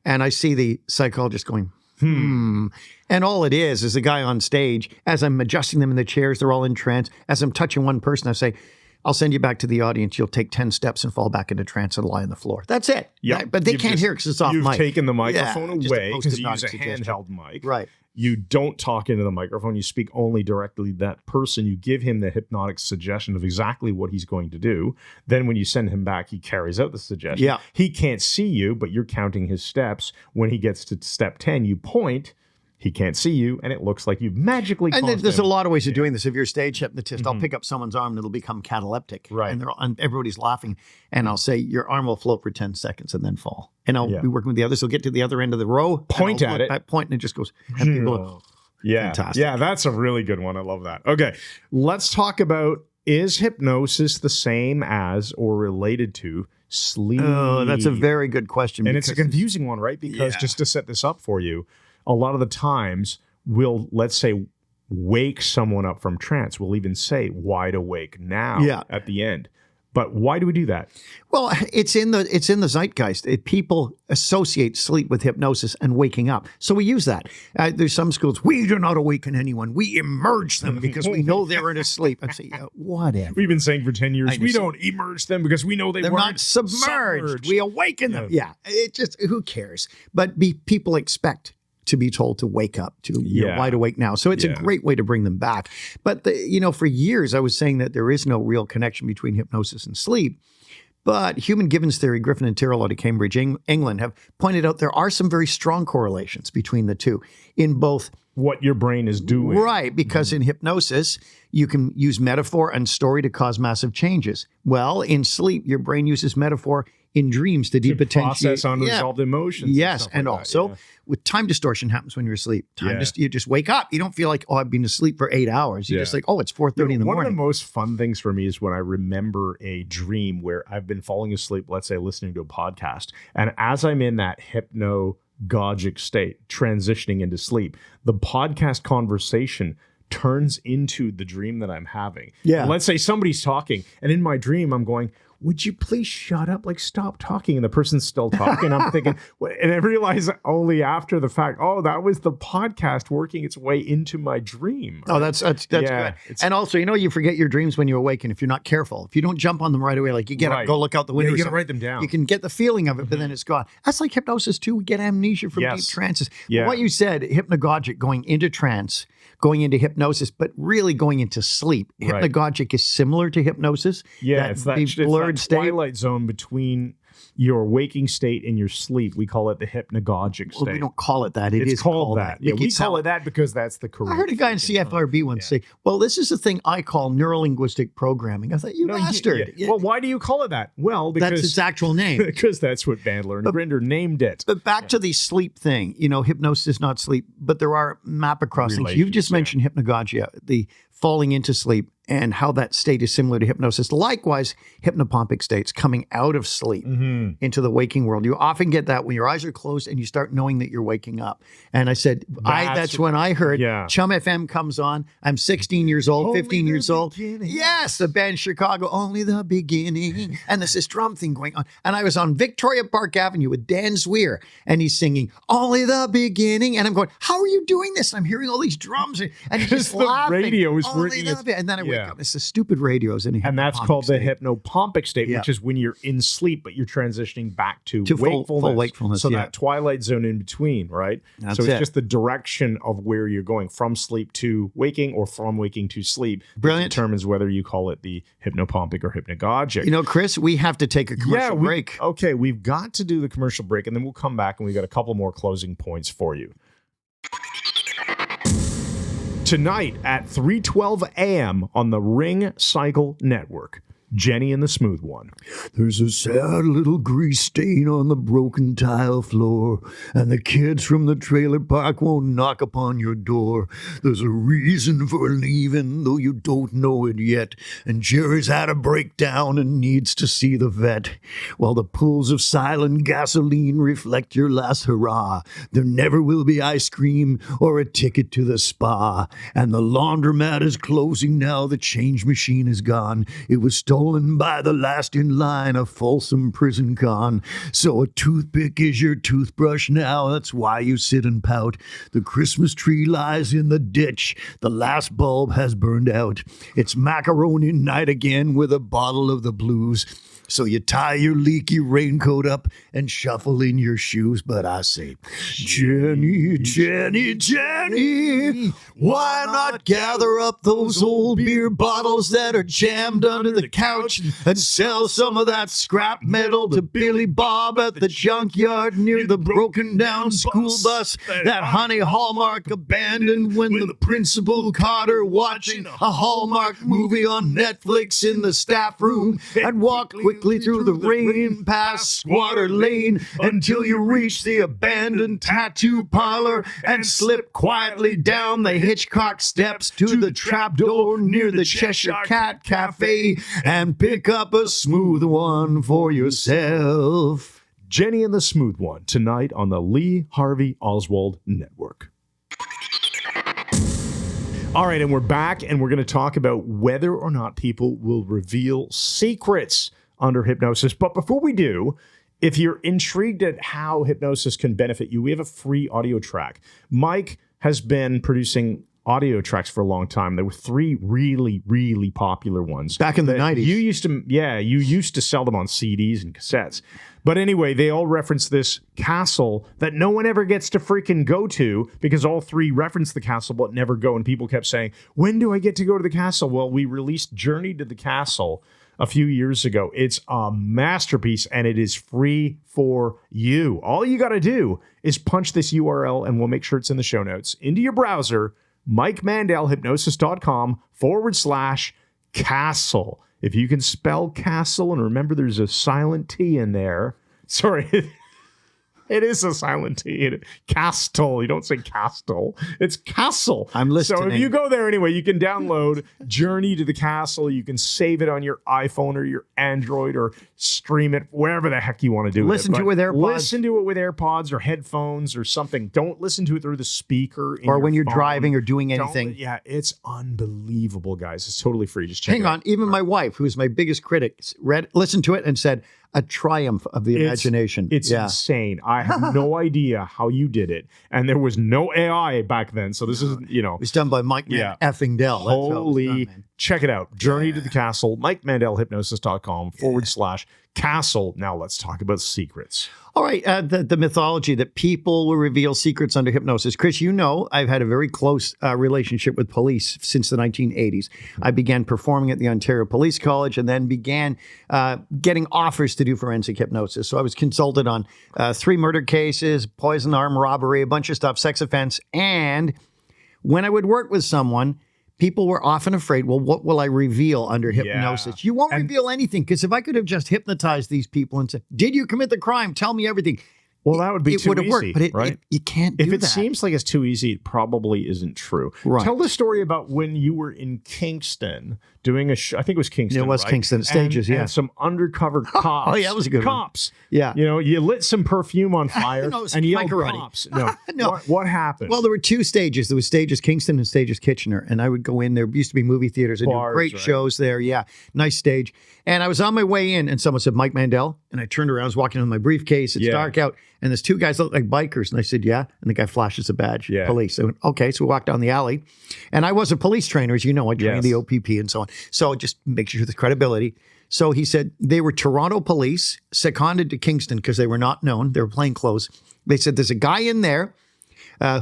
And I see the psychologist going, And all it is a guy on stage, as I'm adjusting them in the chairs, they're all in trance. As I'm touching one person, I say, I'll send you back to the audience. You'll take 10 steps and fall back into trance and lie on the floor. That's it. Yeah. Right? But they can't hear because it's off mic. You've taken the microphone away because you use a handheld mic. Right. You don't talk into the microphone. You speak only directly to that person. You give him the hypnotic suggestion of exactly what he's going to do. Then when you send him back, he carries out the suggestion. Yeah. He can't see you, but you're counting his steps. When he gets to step 10, you point. He can't see you, and it looks like you've magically And there's a lot of ways of doing this. If you're a stage hypnotist, I'll pick up someone's arm and it'll become cataleptic. Right. And everybody's laughing. And I'll say, your arm will float for 10 seconds and then fall. And I'll be working with the others. He'll get to the other end of the row. Point at it. Point, and it just goes. And people fantastic. Yeah, that's a really good one. I love that. Okay, let's talk about, is hypnosis the same as or related to sleep? Oh, that's a very good question. And it's a confusing one, right? Because just to set this up for you, a lot of the times we'll, let's say, wake someone up from trance. We'll even say wide awake now at the end. But why do we do that? Well, it's in the zeitgeist. People associate sleep with hypnosis and waking up. So we use that. There's some schools, we do not awaken anyone. We emerge them because we know they're in a sleep. I'd say, whatever. We've been saying for 10 years, we don't emerge them because we know they're not submerged. We awaken them. Yeah. It just, who cares? But people expect to be told to wake up, you're wide awake now. So it's a great way to bring them back. But, for years I was saying that there is no real connection between hypnosis and sleep. But Human Givens theory, Griffin and Tyrrell out of Cambridge, England, have pointed out there are some very strong correlations between the two in both what your brain is doing. Right, because in hypnosis, you can use metaphor and story to cause massive changes. Well, in sleep, your brain uses metaphor in dreams to depotentiate. Process unresolved emotions. Yes, and like also with time distortion happens when you're asleep. You just wake up. You don't feel like, oh, I've been asleep for 8 hours. You're just like, oh, it's 4:30 in the morning. One of the most fun things for me is when I remember a dream where I've been falling asleep, let's say listening to a podcast, and as I'm in that hypnagogic state, transitioning into sleep, the podcast conversation turns into the dream that I'm having. Yeah. And let's say somebody's talking, and in my dream, I'm going, would you please shut up? Like, stop talking. And the person's still talking. I'm thinking, and I realize only after the fact, oh, that was the podcast working its way into my dream. Oh, that's Yeah, good. And also, you forget your dreams when you awaken if you're not careful. If you don't jump on them right away, like you get up, Right. go look out the window. You or got to something, write them down. you can get the feeling of it, but then it's gone. That's like hypnosis too. We get amnesia from Yes. deep trances. Yeah. What you said, hypnagogic, going into trance, going into hypnosis, but really going into sleep. Right. Hypnagogic is similar to hypnosis. Yeah, it's that blurred state. twilight zone between your waking state and your sleep. We call it the hypnagogic state. Well, we don't call it that. It's called that. Yeah, Make we it sound call it that because that's the correct. I heard a guy in CFRB once say, well, this is a thing I call neurolinguistic programming. I thought, you bastard. Well, why do you call it that? Well, because That's its actual name. because that's what Mandel and Grinder named it. But back to the sleep thing, hypnosis is not sleep, but there are map across things. You've just mentioned hypnagogia, the falling into sleep, and how that state is similar to hypnosis. Likewise, hypnopompic states coming out of sleep into the waking world. You often get that when your eyes are closed and you start knowing that you're waking up. And I said, that's when I heard Chum FM comes on. I'm 16 years old, 15 years old. Yes, the band Chicago, only the beginning. And there's this drum thing going on. And I was on Victoria Park Avenue with Dan Zwier, and he's singing, only the beginning. And I'm going, how are you doing this? And I'm hearing all these drums, and he's just The laughing. radio is Only working. and then I wake up. It's the stupid radios. And that's called the hypnopompic state, Yeah. which is when you're in sleep, but you're transitioning back to full wakefulness. wakefulness, So yeah. that twilight zone in between, right? That's so it's it. just the direction of where you're going from sleep to waking or from waking to sleep. Brilliant. Determines whether you call it the hypnopompic or hypnagogic. Chris, we have to take a commercial break. Okay, we've got to do the commercial break, and then we'll come back and we've got a couple more closing points for you. Tonight at 3:12 a.m. on the Ring Cycle Network, Jenny and the Smooth One. There's a sad little grease stain on the broken tile floor, and the kids from the trailer park won't knock upon your door. There's a reason for leaving, though you don't know it yet, and Jerry's had a breakdown and needs to see the vet. While the pools of silent gasoline reflect your last hurrah, there never will be ice cream or a ticket to the spa, and the laundromat is closing now, the change machine is gone. It was stolen by the last in line, a Folsom prison con. So a toothpick is your toothbrush now, that's why you sit and pout. The Christmas tree lies in the ditch, the last bulb has burned out. It's macaroni night again with a bottle of the blues. So you tie your leaky raincoat up and shuffle in your shoes. But I say, Jenny, Jenny, Jenny, why not gather up those old beer bottles that are jammed under the couch and sell some of that scrap metal to Billy Bob at the junkyard near the broken down school bus that Honey Hallmark abandoned when the principal caught her watching a Hallmark movie on Netflix in the staff room, and walked quickly through the rain past Squatter Lane until you reach the abandoned tattoo parlor and slip quietly down the Hitchcock steps to the trapdoor near the Cheshire Cat Cafe and pick up a smooth one for yourself. Jenny and the Smooth One, tonight on the Lee Harvey Oswald Network. All right, and we're back, and we're going to talk about whether or not people will reveal secrets under hypnosis. But before we do, if you're intrigued at how hypnosis can benefit you, we have a free audio track. Mike has been producing audio tracks for a long time. There were 3 really, really popular ones. Back in the 90s. You used to sell them on CDs and cassettes. But anyway, they all reference this castle that no one ever gets to freaking go to, because all 3 reference the castle but never go. And people kept saying, when do I get to go to the castle? Well, we released Journey to the Castle a few years ago. It's a masterpiece, and it is free for you. All you got to do is punch this URL, and we'll make sure it's in the show notes, into your browser, MikeMandel.hypnosis.com/castle. If you can spell castle, and remember there's a silent T in there. Sorry. It is a silent T. Castle. You don't say castle. It's castle. I'm listening. So if you go there anyway, you can download Journey to the Castle. You can save it on your iPhone or your Android or stream it wherever the heck you want to do Listen it. to it with AirPods. Listen to it with AirPods or headphones or something. Don't listen to it through the speaker. Or when you're phone. driving or doing anything. Yeah, it's unbelievable, guys. It's totally free. Just check Hang it out. on. Even my wife, who is my biggest critic, listened to it and said, a triumph of the imagination. It's insane. I have no idea how you did it. And there was no AI back then. So this is, It was done by Mike effing Dell. That's how it was Holy, done, man. check it out. Journey to the Castle, MikeMandelHypnosis.com/castle. Now let's talk about secrets. All right. The mythology that people will reveal secrets under hypnosis. Chris, you know, I've had a very close relationship with police since the 1980s. I began performing at the Ontario Police College and then began getting offers to do forensic hypnosis. So I was consulted on 3 murder cases, poison, armed robbery, a bunch of stuff, sex offense. And when I would work with someone, people were often afraid, well, what will I reveal under hypnosis? You won't reveal anything, because if I could have just hypnotized these people and said, did you commit the crime? Tell me everything. Well, that would be too easy, worked, but right? You can't do that. If it seems like it's too easy, it probably isn't true. Right. Tell the story about when you were in Kingston doing a show. I think it was Kingston. It was right? Kingston Stages, and some undercover cops. Oh, yeah, that was a good one. Cops. Yeah. You know, you lit some perfume on fire No, it was and yelled macaroni. cops. No. No. What happened? Well, there were 2 stages. There was Stages Kingston and Stages Kitchener. And I would go in. There used to be movie theaters. I do Bars, great right? shows there. Yeah. Nice stage. And I was on my way in and someone said, Mike Mandel. And I turned around. I was walking with my briefcase. It's dark out. And there's 2 guys that look like bikers. And I said, yeah. And the guy flashes a badge. Yeah. Police. I went, okay. So we walked down the alley. And I was a police trainer, as you know. I trained the OPP and so on. So just make sure the credibility. So he said they were Toronto police seconded to Kingston because they were not known. They were plain clothes. They said there's a guy in there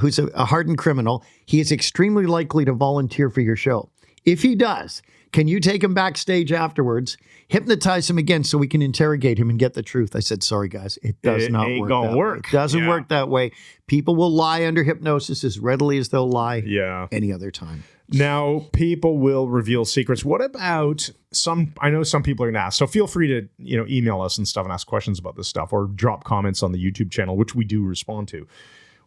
who's a hardened criminal. He is extremely likely to volunteer for your show. If he does, can you take him backstage afterwards, hypnotize him again so we can interrogate him and get the truth? I said, sorry, guys, it does not ain't work. gonna that work. way. It doesn't work that way. People will lie under hypnosis as readily as they'll lie any other time. Now, people will reveal secrets. What about I know some people are going to ask, so feel free to, email us and stuff and ask questions about this stuff or drop comments on the YouTube channel, which we do respond to.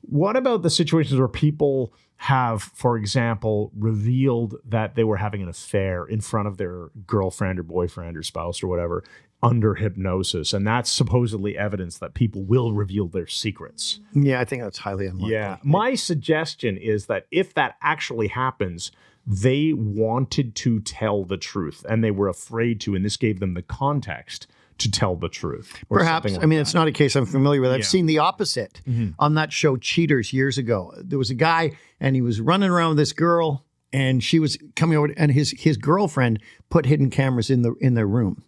What about the situations where people have, for example, revealed that they were having an affair in front of their girlfriend or boyfriend or spouse or whatever under hypnosis? And that's supposedly evidence that people will reveal their secrets. Yeah, I think that's highly unlikely. Yeah. My suggestion is that if that actually happens, they wanted to tell the truth and they were afraid to, and this gave them the context to tell the truth. Perhaps. Like it's not a case I'm familiar with. I've seen the opposite on that show Cheaters years ago. There was a guy and he was running around with this girl and she was coming over and his girlfriend put hidden cameras in their room.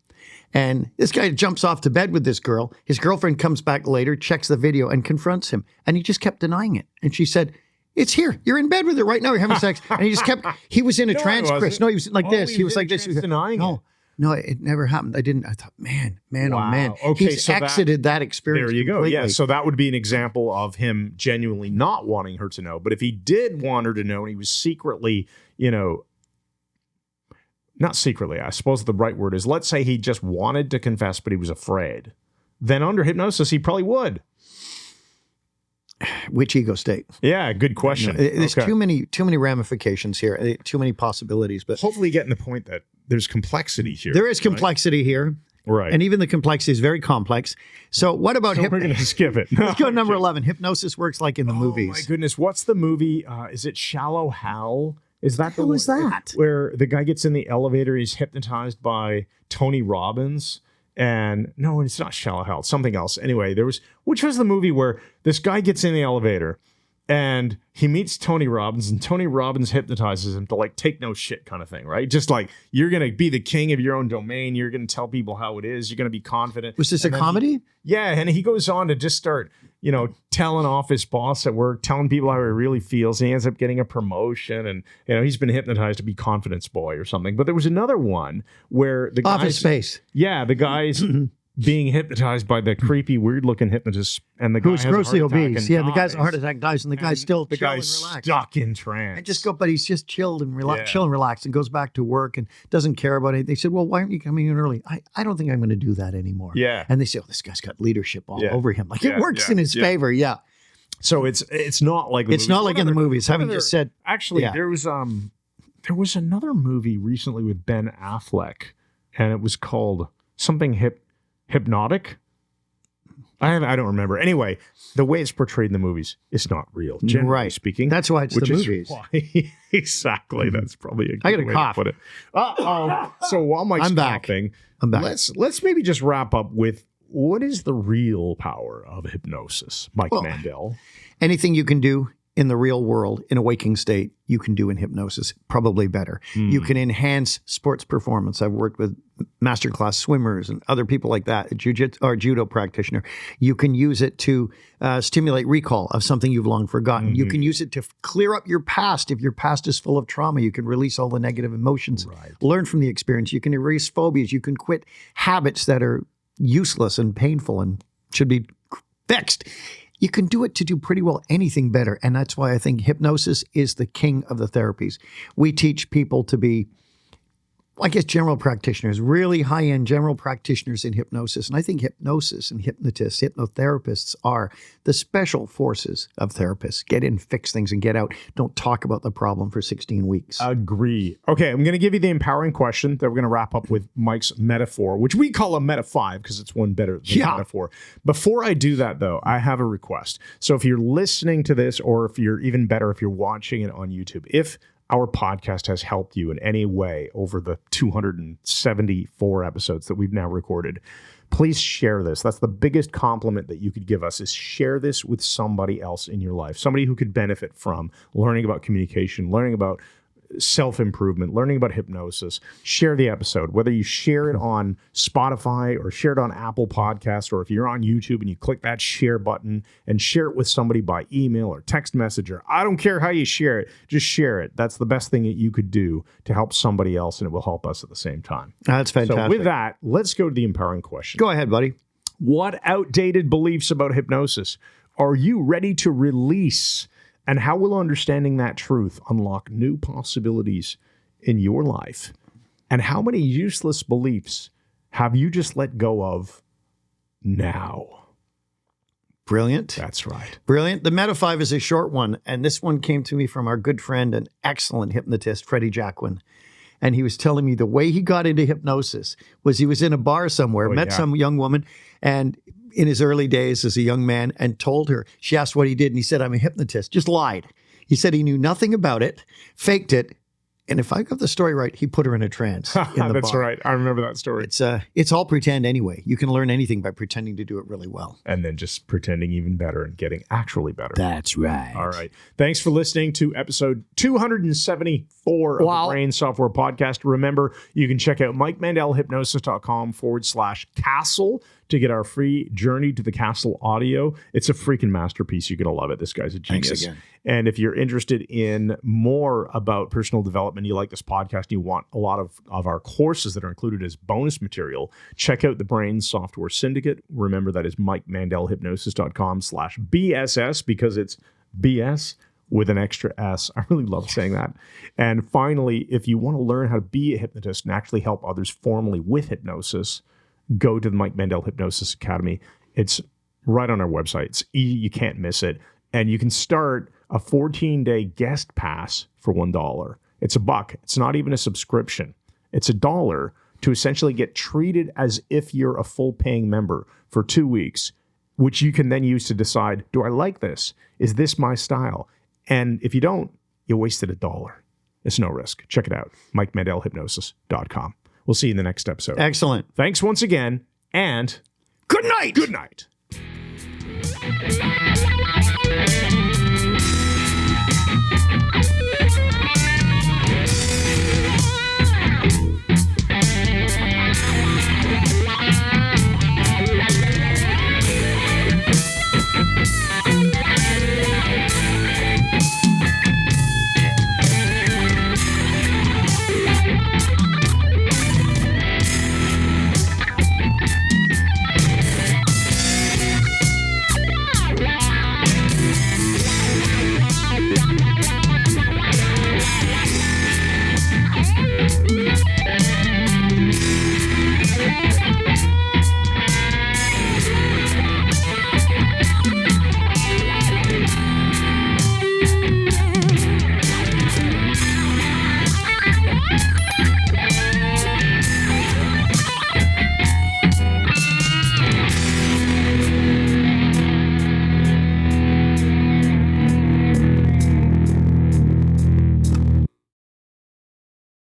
And this guy jumps off to bed with this girl. His girlfriend comes back later, checks the video and confronts him. And he just kept denying it. And she said, it's here. You're in bed with her right now. You're having sex. And he just kept, he was in a trance, Chris. No, he was like this. He was like this. He was denying it. No, it never happened. I didn't. I thought, man, Wow. oh man. Okay, He's so exited that experience. There you go. completely. Yeah. So that would be an example of him genuinely not wanting her to know. But if he did want her to know and he was secretly, not secretly, I suppose the right word is, let's say he just wanted to confess, but he was afraid. Then under hypnosis, he probably would. Which ego state? Yeah, good question. There's too many ramifications here, too many possibilities. But hopefully getting the point that there's complexity here. there is complexity here. Right. And even the complexity is very complex. So what about we're going to skip it. Let's go to number 11. Hypnosis works like in the movies. Oh my goodness. What's the movie? Is it Shallow Hal? Is that What was that? Where the guy gets in the elevator, he's hypnotized by Tony Robbins. And no, it's not Shallow Hal, it's something else. Anyway, which was the movie where this guy gets in the elevator and he meets Tony Robbins and Tony Robbins hypnotizes him to like take no shit kind of thing, right? Just like, you're going to be the king of your own domain. You're going to tell people how it is. You're going to be confident. Was this a comedy? And he goes on to just start, telling off his boss at work, telling people how he really feels. And he ends up getting a promotion and, he's been hypnotized to be confidence boy or something. But there was another one where the guys... Office Space. Yeah, the guys being hypnotized by the creepy, weird-looking hypnotist, and the guy Who's has a grossly heart attack obese. and Yeah, the guy's a dies. heart attack, dies, and the guy's still The chill and guy's relaxed. stuck in trance. But he's just chilled and Yeah. chill and relaxed, and goes back to work and doesn't care about it. They said, "Well, why aren't you coming in early?" I don't think I'm going to do that anymore. Yeah. And they say, "Oh, this guy's got leadership all Yeah. over him. Like Yeah, it works yeah, in his yeah. favor." Yeah. So it's not like the It's movies. not like in the movies. what Having other- just said, Actually, Yeah. there was another movie recently with Ben Affleck, and it was called something hypnotic. I don't remember. Anyway, the way it's portrayed in the movies, it's not real. Generally Right. speaking, that's why it's which the is movies. why exactly. That's probably a good I got a way cough. to put it. So while Mike's I'm back. coughing, I'm back. let's maybe just wrap up with what is the real power of hypnosis, Mike Well, Mandel. Anything you can do in the real world in a waking state, you can do in hypnosis, probably better. You can enhance sports performance. I've worked with masterclass swimmers and other people like that, a jiu-jitsu or judo practitioner. You can use it to stimulate recall of something you've long forgotten. You can use it to clear up your past. If your past is full of trauma, you can release all the negative emotions, learn from the experience. You can erase phobias. You can quit habits that are useless and painful and should be fixed. You can do it to do pretty well anything better. And that's why I think hypnosis is the king of the therapies. We teach people to be, I guess, general practitioners, really high-end general practitioners in hypnosis. And I think hypnosis and hypnotists, hypnotherapists are the special forces of therapists. Get in, fix things, and get out. Don't talk about the problem for 16 weeks. Agree. Okay, I'm going to give you the empowering question that we're going to wrap up with Mike's metaphor, which we call a MetaFive because it's one better than metaphor. Before I do that, though, I have a request. So if you're listening to this, or if you're even better, if you're watching it on YouTube, if our podcast has helped you in any way over the 274 episodes that we've now recorded, please share this. That's the biggest compliment that you could give us, is share this with somebody else in your life, somebody who could benefit from learning about communication, learning about self-improvement, learning about hypnosis. Share the episode, whether you share it on Spotify or share it on Apple Podcasts, or if you're on YouTube and you click that share button and share it with somebody by email or text message, or I don't care how you share it, just share it. That's the best thing that you could do to help somebody else, and it will help us at the same time. That's fantastic. So with that, let's go to the empowering question. Go ahead, buddy. What outdated beliefs about hypnosis are you ready to release? And how will understanding that truth unlock new possibilities in your life? And how many useless beliefs have you just let go of now? Brilliant. That's right. Brilliant. The MetaFive is a short one, and this one came to me from our good friend and excellent hypnotist, Freddie Jacquin. And he was telling me the way he got into hypnosis was he was in a bar somewhere, met some young woman, and in his early days as a young man, and told her, she asked what he did, and he said, "I'm a hypnotist," just lied. He said he knew nothing about it, faked it, and if I got the story right, he put her in a trance in the That's bar. right. I remember that story. It's all pretend anyway. You can learn anything by pretending to do it really well. And then just pretending even better and getting actually better. That's right. All right. Thanks for listening to episode 274 of the Brain Software Podcast. Remember, you can check out MikeMandelHypnosis.com/castle to get our free Journey to the Castle audio. It's a freaking masterpiece. You're going to love it. This guy's a genius. Thanks again. And if you're interested in more about personal development, you like this podcast, you want a lot of our courses that are included as bonus material, check out the Brain Software Syndicate. Remember, that is MikeMandelHypnosis.com/BSS, because it's BS with an extra S. I really love saying that. And finally, if you want to learn how to be a hypnotist and actually help others formally with hypnosis, go to the Mike Mandel Hypnosis Academy. It's right on our website. It's easy. You can't miss it. And you can start a 14-day guest pass for $1. It's $1. It's not even a subscription. It's $1 to essentially get treated as if you're a full-paying member for 2 weeks, which you can then use to decide, do I like this? Is this my style? And if you don't, you wasted $1. It's no risk. Check it out. MikeMandelHypnosis.com. We'll see you in the next episode. Excellent. Thanks once again, and Good night. good night.